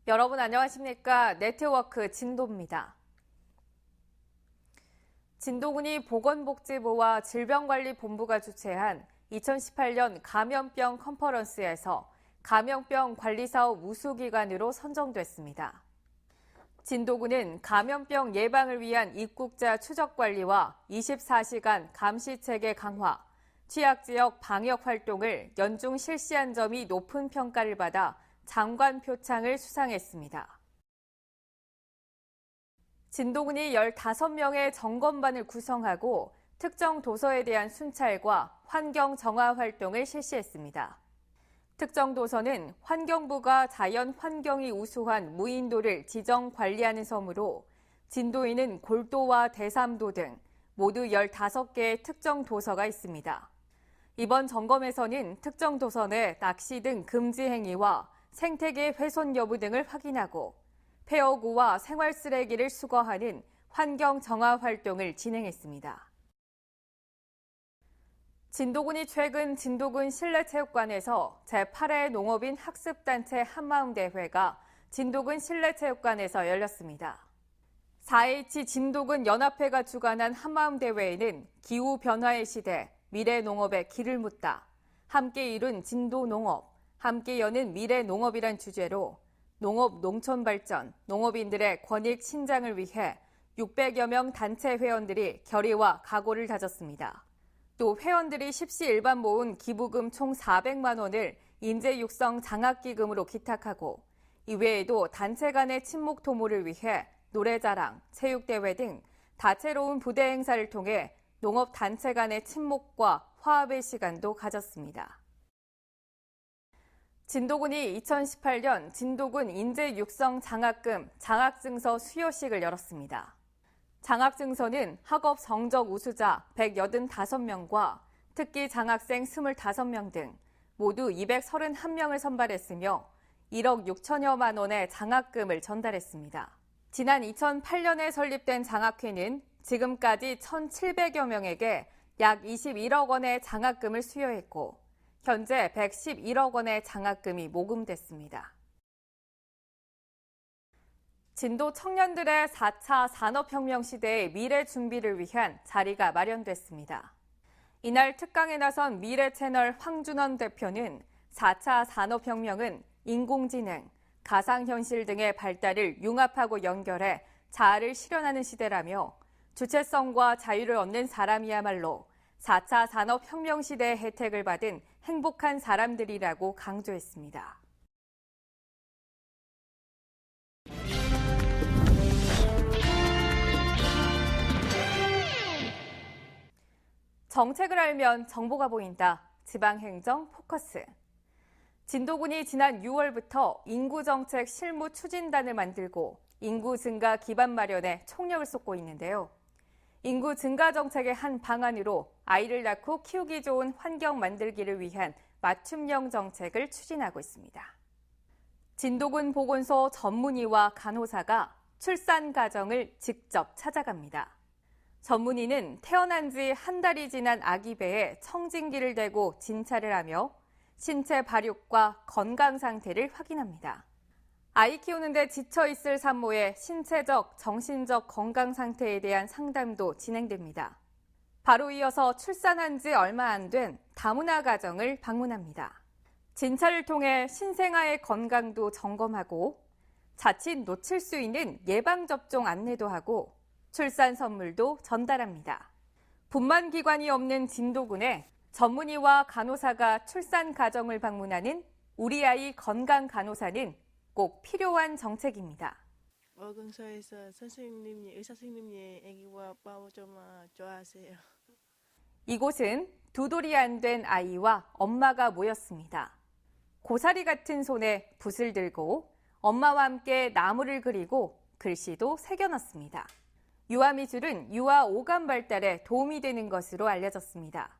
여러분 안녕하십니까? 네트워크 진도입니다. 진도군이 보건복지부와 질병관리본부가 주최한 2018년 감염병 컨퍼런스에서 감염병 관리사업 우수기관으로 선정됐습니다. 진도군은 감염병 예방을 위한 입국자 추적관리와 24시간 감시체계 강화, 취약지역 방역 활동을 연중 실시한 점이 높은 평가를 받아 장관 표창을 수상했습니다. 진도군이 15명의 점검반을 구성하고 특정 도서에 대한 순찰과 환경 정화 활동을 실시했습니다. 특정 도서는 환경부가 자연 환경이 우수한 무인도를 지정 관리하는 섬으로 진도에는 골도와 대삼도 등 모두 15개의 특정 도서가 있습니다. 이번 점검에서는 특정 도서 내 낚시 등 금지 행위와 생태계 훼손 여부 등을 확인하고 폐허구와 생활 쓰레기를 수거하는 환경 정화 활동을 진행했습니다. 진도군이 최근 진도군 실내체육관에서 제8회 농업인 학습단체 한마음대회가 진도군 실내체육관에서 열렸습니다. 4H 진도군 연합회가 주관한 한마음대회에는 기후변화의 시대, 미래농업에 길을 묻다, 함께 이룬 진도농업, 함께 여는 미래농업이란 주제로 농업 농촌발전, 농업인들의 권익 신장을 위해 600여 명 단체 회원들이 결의와 각오를 다졌습니다. 또 회원들이 십시일반 모은 기부금 총 400만 원을 인재육성 장학기금으로 기탁하고 이외에도 단체 간의 친목 도모를 위해 노래자랑, 체육대회 등 다채로운 부대 행사를 통해 농업단체 간의 친목과 화합의 시간도 가졌습니다. 진도군이 2018년 진도군 인재육성 장학금 장학증서 수여식을 열었습니다. 장학증서는 학업 성적 우수자 185명과 특기 장학생 25명 등 모두 231명을 선발했으며 1억 6천여만 원의 장학금을 전달했습니다. 지난 2008년에 설립된 장학회는 지금까지 1,700여 명에게 약 21억 원의 장학금을 수여했고 현재 111억 원의 장학금이 모금됐습니다. 진도 청년들의 4차 산업혁명 시대의 미래 준비를 위한 자리가 마련됐습니다. 이날 특강에 나선 미래채널 황준원 대표는 4차 산업혁명은 인공지능, 가상현실 등의 발달을 융합하고 연결해 자아를 실현하는 시대라며 주체성과 자유를 얻는 사람이야말로 4차 산업혁명 시대의 혜택을 받은 행복한 사람들이라고 강조했습니다. 정책을 알면 정보가 보인다. 지방행정 포커스. 진도군이 지난 6월부터 인구정책 실무 추진단을 만들고 인구 증가 기반 마련에 총력을 쏟고 있는데요. 인구 증가 정책의 한 방안으로 아이를 낳고 키우기 좋은 환경 만들기를 위한 맞춤형 정책을 추진하고 있습니다. 진도군 보건소 전문의와 간호사가 출산 가정을 직접 찾아갑니다. 전문의는 태어난 지 한 달이 지난 아기 배에 청진기를 대고 진찰을 하며 신체 발육과 건강 상태를 확인합니다. 아이 키우는데 지쳐있을 산모의 신체적, 정신적 건강 상태에 대한 상담도 진행됩니다. 바로 이어서 출산한 지 얼마 안 된 다문화 가정을 방문합니다. 진찰을 통해 신생아의 건강도 점검하고 자칫 놓칠 수 있는 예방접종 안내도 하고 출산 선물도 전달합니다. 분만 기관이 없는 진도군에 전문의와 간호사가 출산 가정을 방문하는 우리 아이 건강 간호사는 꼭 필요한 정책입니다. 근처에서 의사 선생님이 아기와 아빠 좀 좋아하세요. 이곳은 두 돌이 안 된 아이와 엄마가 모였습니다. 고사리 같은 손에 붓을 들고 엄마와 함께 나무를 그리고 글씨도 새겨놨습니다. 유아미술은 유아 오감 발달에 도움이 되는 것으로 알려졌습니다.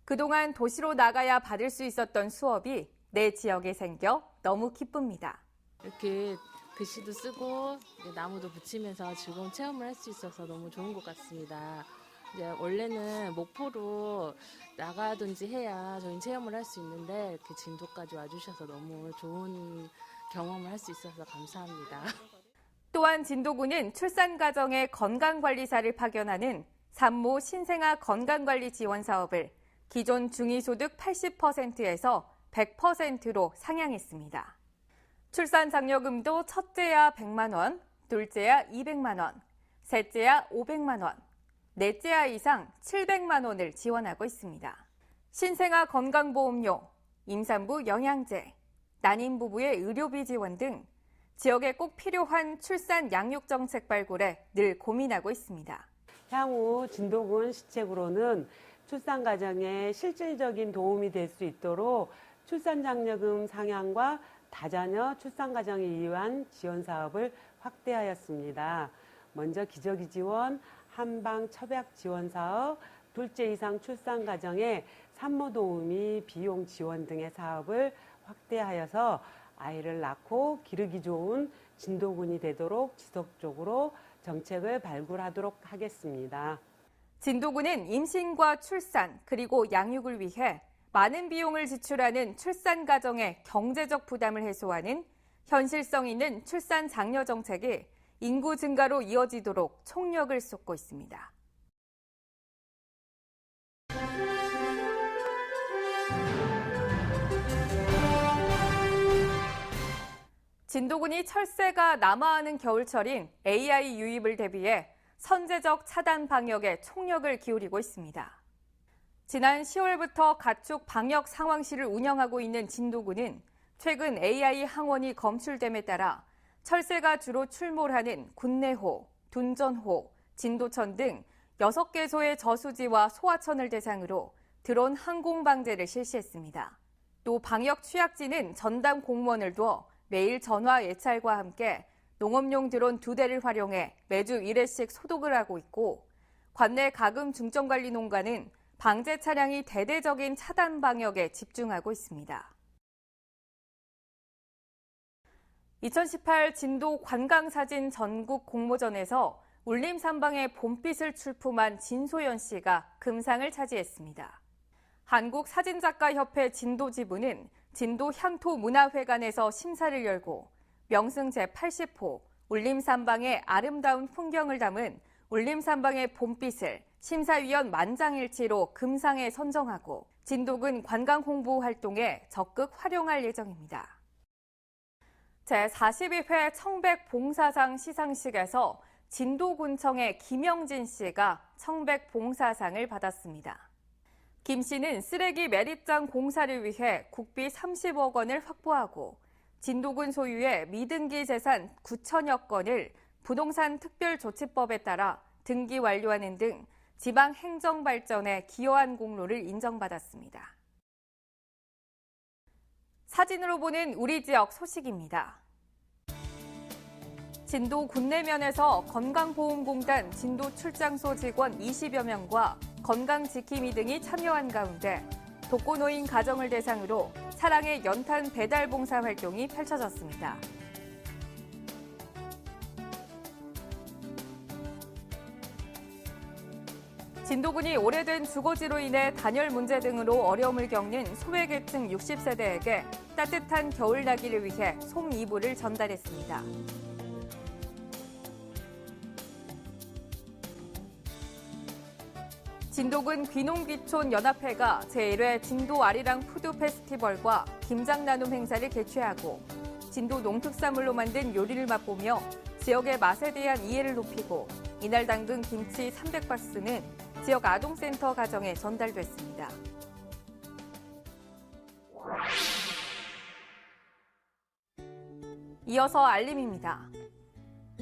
그동안 도시로 나가야 받을 수 있었던 수업이 내 지역에 생겨 너무 기쁩니다. 이렇게 글씨도 쓰고 나무도 붙이면서 즐거운 체험을 할 수 있어서 너무 좋은 것 같습니다. 이제 원래는 목포로 나가든지 해야 저희 체험을 할 수 있는데 이렇게 진도까지 와주셔서 너무 좋은 경험을 할 수 있어서 감사합니다. 또한 진도군은 출산 가정에 건강관리사를 파견하는 산모 신생아 건강관리 지원 사업을 기존 중위소득 80%에서 100%로 상향했습니다. 출산 장려금도 첫째야 100만 원, 둘째야 200만 원, 셋째야 500만 원, 넷째야 이상 700만 원을 지원하고 있습니다. 신생아 건강보험료, 임산부 영양제, 난임 부부의 의료비 지원 등 지역에 꼭 필요한 출산 양육 정책 발굴에 늘 고민하고 있습니다. 향후 진도군 시책으로는 출산 가정에 실질적인 도움이 될 수 있도록 출산 장려금 상향과 다자녀 출산 가정에 의한 지원 사업을 확대하였습니다. 먼저 기저귀 지원, 한방 첩약 지원 사업, 둘째 이상 출산 가정에 산모 도우미 비용 지원 등의 사업을 확대하여서 아이를 낳고 기르기 좋은 진도군이 되도록 지속적으로 정책을 발굴하도록 하겠습니다. 진도군은 임신과 출산 그리고 양육을 위해 많은 비용을 지출하는 출산 가정의 경제적 부담을 해소하는 현실성 있는 출산 장려 정책이 인구 증가로 이어지도록 총력을 쏟고 있습니다. 진도군이 철새가 남하하는 겨울철인 AI 유입을 대비해 선제적 차단 방역에 총력을 기울이고 있습니다. 지난 10월부터 가축 방역 상황실을 운영하고 있는 진도군은 최근 AI 항원이 검출됨에 따라 철새가 주로 출몰하는 군내호, 둔전호, 진도천 등 6개소의 저수지와 소하천을 대상으로 드론 항공 방제를 실시했습니다. 또 방역 취약지는 전담 공무원을 두어 매일 전화 예찰과 함께 농업용 드론 2대를 활용해 매주 1회씩 소독을 하고 있고 관내 가금 중점관리 농가는 방제 차량이 대대적인 차단 방역에 집중하고 있습니다. 2018 진도 관광사진 전국 공모전에서 울림산방의 봄빛을 출품한 진소연 씨가 금상을 차지했습니다. 한국사진작가협회 진도지부는 진도 향토문화회관에서 심사를 열고 명승 제80호 울림산방의 아름다운 풍경을 담은 울림산방의 봄빛을 심사위원 만장일치로 금상에 선정하고 진도군 관광홍보 활동에 적극 활용할 예정입니다. 제42회 청백봉사상 시상식에서 진도군청의 김영진 씨가 청백봉사상을 받았습니다. 김 씨는 쓰레기 매립장 공사를 위해 국비 30억 원을 확보하고 진도군 소유의 미등기 재산 9천여 건을 부동산 특별조치법에 따라 등기 완료하는 등 지방 행정 발전에 기여한 공로를 인정받았습니다. 사진으로 보는 우리 지역 소식입니다. 진도 군내면에서 건강보험공단 진도 출장소 직원 20여 명과 건강지킴이 등이 참여한 가운데 독거노인 가정을 대상으로 사랑의 연탄 배달 봉사 활동이 펼쳐졌습니다. 진도군이 오래된 주거지로 인해 단열 문제 등으로 어려움을 겪는 소외계층 60세대에게 따뜻한 겨울나기를 위해 솜 이불을 전달했습니다. 진도군 귀농귀촌연합회가 제1회 진도 아리랑 푸드 페스티벌과 김장 나눔 행사를 개최하고 진도 농특산물로 만든 요리를 맛보며 지역의 맛에 대한 이해를 높이고 이날 담근 김치 300박스는 지역 아동센터 가정에 전달됐습니다. 이어서 알림입니다.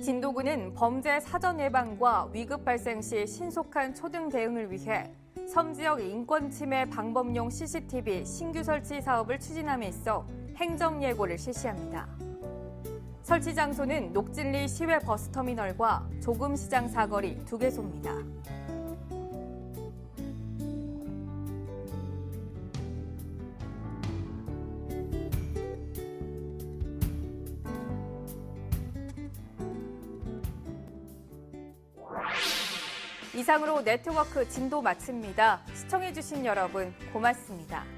진도군은 범죄 사전 예방과 위급 발생 시 신속한 초등 대응을 위해 섬지역 인권 침해 방법용 CCTV 신규 설치 사업을 추진함에 있어 행정 예고를 실시합니다. 설치 장소는 녹진리 시외 버스터미널과 조금시장 사거리 2개소입니다. 이상으로 네트워크 진도 마칩니다. 시청해주신 여러분 고맙습니다.